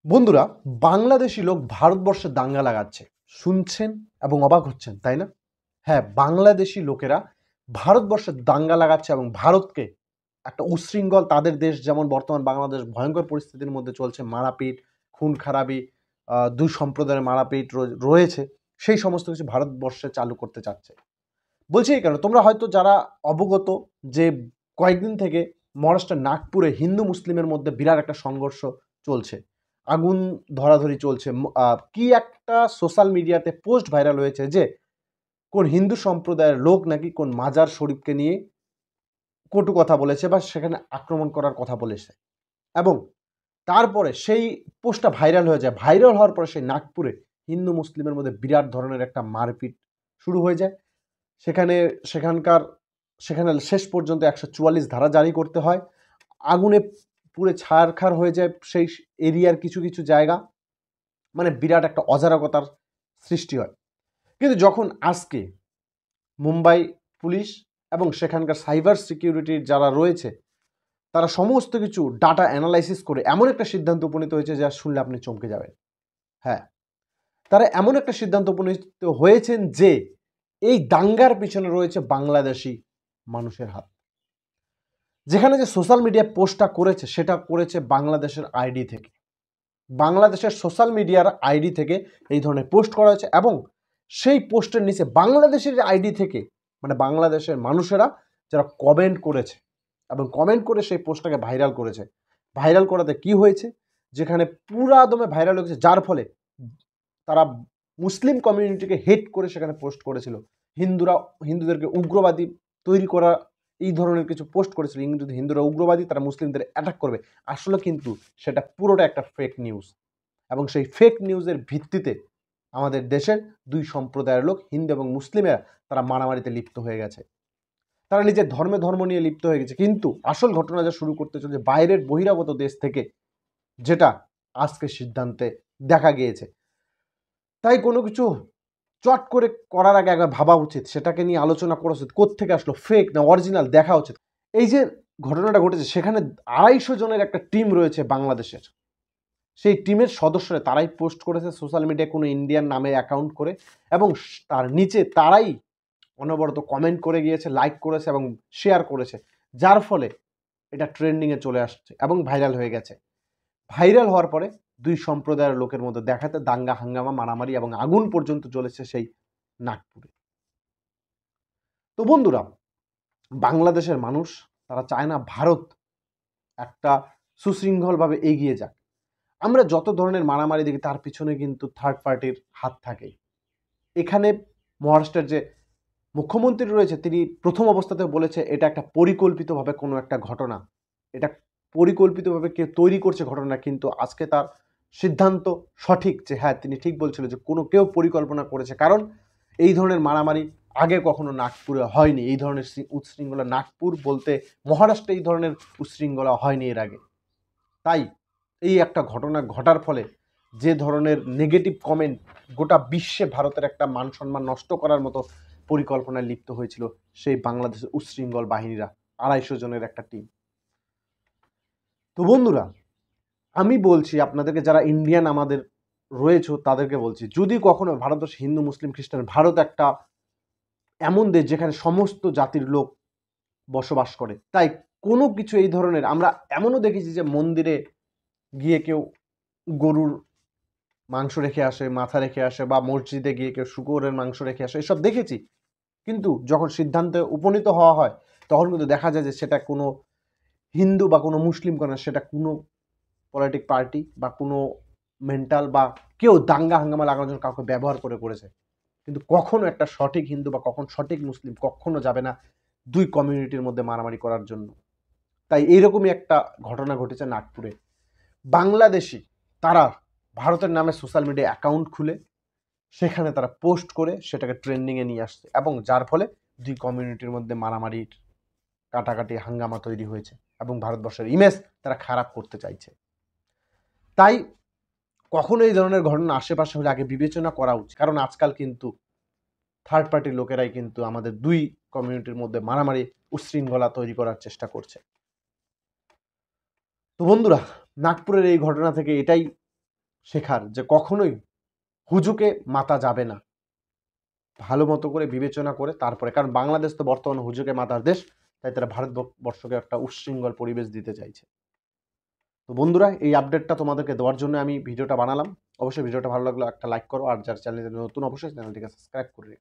বন্ধুরা, বাংলাদেশি লোক ভারতবর্ষে দাঙ্গা লাগাচ্ছে। শুনছেন এবং অবাক হচ্ছেন, তাই না? হ্যাঁ, বাংলাদেশি লোকেরা ভারতবর্ষে দাঙ্গা লাগাচ্ছে এবং ভারতকে একটা উচ্ছৃঙ্খল তাদের দেশ যেমন বর্তমান বাংলাদেশ ভয়ঙ্কর পরিস্থিতির মধ্যে চলছে, মারাপিট, খুন-খারাবি, ২ সম্প্রদায়ের মারাপিট রয়েছে। সেই সমস্ত কিছু ভারতবর্ষে চালু করতে চাচ্ছে। বলছি এই কারণে, তোমরা হয়তো যারা অবগত যে কয়েকদিন থেকে মহারাষ্ট্রের নাগপুরে হিন্দু মুসলিমের মধ্যে বিরাট একটা সংঘর্ষ চলছে। আগুন ধরাধরি চলছে। কি একটা সোশ্যাল মিডিয়াতে পোস্ট ভাইরাল হয়েছে যে কোন হিন্দু সম্প্রদায়ের লোক নাকি কোন মাজার শরীফকে নিয়ে কটু কথা বলেছে বা সেখানে আক্রমণ করার কথা বলেছে। এবং তারপরে সেই পোস্টটা ভাইরাল হয়ে যায়। ভাইরাল হওয়ার পরে সেই নাগপুরে হিন্দু মুসলিমের মধ্যে বিরাট ধরনের একটা মারপিট শুরু হয়ে যায়। সেখানে সেখানকার সেখানে শেষ পর্যন্ত ১৪৪ ধারা জারি করতে হয়। আগুনে পুড়ে ছারখার হয়ে যায় সেই এরিয়ার কিছু কিছু জায়গা। মানে বিরাট একটা অরাজকতার সৃষ্টি হয়। কিন্তু যখন আজকে মুম্বাই পুলিশ এবং সেখানকার সাইবার সিকিউরিটির যারা রয়েছে তারা সমস্ত কিছু ডাটা অ্যানালাইসিস করে এমন একটা সিদ্ধান্ত উপনীত হয়েছে যা শুনলে আপনি চমকে যাবেন। হ্যাঁ, তারা এমন একটা সিদ্ধান্ত উপনীত হয়েছেন যে এই দাঙ্গার পিছনে রয়েছে বাংলাদেশি মানুষের হাত। যেখানে যে সোশ্যাল মিডিয়ায় পোস্টটা করেছে সেটা করেছে বাংলাদেশের আইডি থেকে। বাংলাদেশের সোশ্যাল মিডিয়ার আইডি থেকে এই ধরনের পোস্ট করা হয়েছে এবং সেই পোস্টের নিচে বাংলাদেশের আইডি থেকে মানে বাংলাদেশের মানুষেরা যারা কমেন্ট করেছে এবং কমেন্ট করে সেই পোস্টটাকে ভাইরাল করেছে। ভাইরাল করাতে কি হয়েছে, যেখানে পুরা দমে ভাইরাল হয়েছে, যার ফলে তারা মুসলিম কমিউনিটিকে হেট করে সেখানে পোস্ট করেছিল। হিন্দুদেরকে উগ্রবাদী তৈরি করা এই ধরনের কিছু পোস্ট করেছিল। হিন্দুরা উগ্রবাদী, তারা মুসলিমদের অ্যাটাক করবে। আসলে কিন্তু সেটা পুরোটা একটা ফেক নিউজ এবং সেই ফেক নিউজের ভিত্তিতে আমাদের দেশের ২ সম্প্রদায়ের লোক হিন্দু এবং মুসলিমেরা তারা মারামারিতে লিপ্ত হয়ে গেছে। তারা নিজের ধর্ম নিয়ে লিপ্ত হয়ে গেছে। কিন্তু আসল ঘটনা যা শুরু করতে চলেছে বাইরের বহিরাগত দেশ থেকে, যেটা আজকে সিদ্ধান্তে দেখা গিয়েছে। তাই কোনো কিছু চট করে করার আগে একবার ভাবা উচিত, সেটাকে নিয়ে আলোচনা করা উচিত। কোত্থেকে আসলো, ফেক না অরিজিনাল দেখা উচিত। এই যে ঘটনাটা ঘটেছে সেখানে ২৫০ জনের একটা টিম রয়েছে বাংলাদেশের। সেই টিমের সদস্যরা তারাই পোস্ট করেছে সোশ্যাল মিডিয়ায় কোনো ইন্ডিয়ান নামে অ্যাকাউন্ট করে এবং তার নিচে তারাই অনবরত কমেন্ট করে গিয়েছে, লাইক করেছে এবং শেয়ার করেছে। যার ফলে এটা ট্রেন্ডিংয়ে চলে আসছে এবং ভাইরাল হয়ে গেছে। ভাইরাল হওয়ার পরে ২ সম্প্রদায়ের লোকের মধ্যে দেখাতে দাঙ্গা হাঙ্গামা মারামারি এবং আগুন পর্যন্ত জ্বলেছে সেই নাগপুরে। তো বন্ধুরা, বাংলাদেশের মানুষ তারা চায় না ভারত একটা সুশৃঙ্খলভাবে এগিয়ে যাক। আমরা যত ধরনের মারামারি দেখি তার পিছনে কিন্তু থার্ড পার্টির হাত থাকেই। এখানে মহারাষ্ট্রের যে মুখ্যমন্ত্রী রয়েছে তিনি প্রথম অবস্থাতে বলেছে এটা একটা পরিকল্পিতভাবে কোনো একটা ঘটনা। এটা পরিকল্পিতভাবে কেউ তৈরি করছে ঘটনা, কিন্তু আজকে তার সিদ্ধান্ত সঠিক যে হ্যাঁ, তিনি ঠিক বলছিল যে কেউ পরিকল্পনা করেছে। কারণ এই ধরনের মারামারি আগে কখনো নাগপুরে হয়নি। এই ধরনের উচ্ছৃঙ্খলা নাগপুর বলতে মহারাষ্ট্রে এই ধরনের উচ্ছৃঙ্খলা হয়নি এর আগে। তাই এই একটা ঘটনা ঘটার ফলে যে ধরনের নেগেটিভ কমেন্ট গোটা বিশ্বে ভারতের একটা মান সম্মান নষ্ট করার মতো পরিকল্পনায় লিপ্ত হয়েছিল সেই বাংলাদেশের উচ্ছৃঙ্খল বাহিনীরা, ২৫০ জনের একটা টিম। তো বন্ধুরা, আমি বলছি আপনাদেরকে, যারা ইন্ডিয়ান আমাদের রয়েছে তাদেরকে বলছি, যদি কখনো ভারতবর্ষ হিন্দু মুসলিম খ্রিস্টান, ভারত একটা এমন দেশ যেখানে সমস্ত জাতির লোক বসবাস করে। তাই কোনো কিছু এই ধরনের আমরা এমনও দেখেছি যে মন্দিরে গিয়ে কেউ গরুর মাংস রেখে আসে, মাথা রেখে আসে, বা মসজিদে গিয়ে কেউ শুকরের মাংস রেখে আসে, এসব দেখেছি। কিন্তু যখন সিদ্ধান্তে উপনীত হওয়া হয় তখন কিন্তু দেখা যায় যে সেটা কোনো হিন্দু বা কোনো মুসলিম করে না, সেটা কোনো পলিটিক পার্টি বা কোনো মেন্টাল বা কেউ দাঙ্গা হাঙ্গামা লাগানোর জন্য কাউকে ব্যবহার করেছে। কিন্তু কখনো একটা সঠিক হিন্দু বা কখন সঠিক মুসলিম কখনো যাবে না ২ কমিউনিটির মধ্যে মারামারি করার জন্য। তাই এইরকমই একটা ঘটনা ঘটেছে নাগপুরে। বাংলাদেশি তারা ভারতের নামে সোশ্যাল মিডিয়া অ্যাকাউন্ট খুলে সেখানে তারা পোস্ট করে সেটাকে ট্রেন্ডিংয়ে নিয়ে আসছে এবং যার ফলে ২ কমিউনিটির মধ্যে মারামারির কাটাকাটি হাঙ্গামা তৈরি হয়েছে এবং ভারতবর্ষের ইমেজ তারা খারাপ করতে চাইছে। তাই কখনো এই ধরনের ঘটনা আশেপাশে হলে আগে বিবেচনা করা উচিত। কারণ আজকাল কিন্তু থার্ড পার্টির লোকেরাই কিন্তু আমাদের ২ কমিউনিটির মধ্যে মারামারি উচ্ছৃঙ্খলা তৈরি করার চেষ্টা করছে। তো বন্ধুরা, নাগপুরের এই ঘটনা থেকে এটাই শেখার যে কখনোই হুজুকে মাতা যাবে না, ভালো মতো করে বিবেচনা করে তারপরে, কারণ বাংলাদেশ তো বর্তমানে হুজুকে মাতার দেশ, তাই তারা ভারতবর্ষকে একটা উচ্ছৃঙ্খল পরিবেশ দিতে চাইছে। তো বন্ধুরা, এই আপডেটটা তোমাদেরকে দেওয়ার জন্য আমি ভিডিওটা বানালাম। অবশ্যই ভিডিওটা ভালো লাগলো একটা লাইক করো, আর যার চ্যানেলে নতুন অবশ্যই চ্যানেলটিকে সাবস্ক্রাইব করে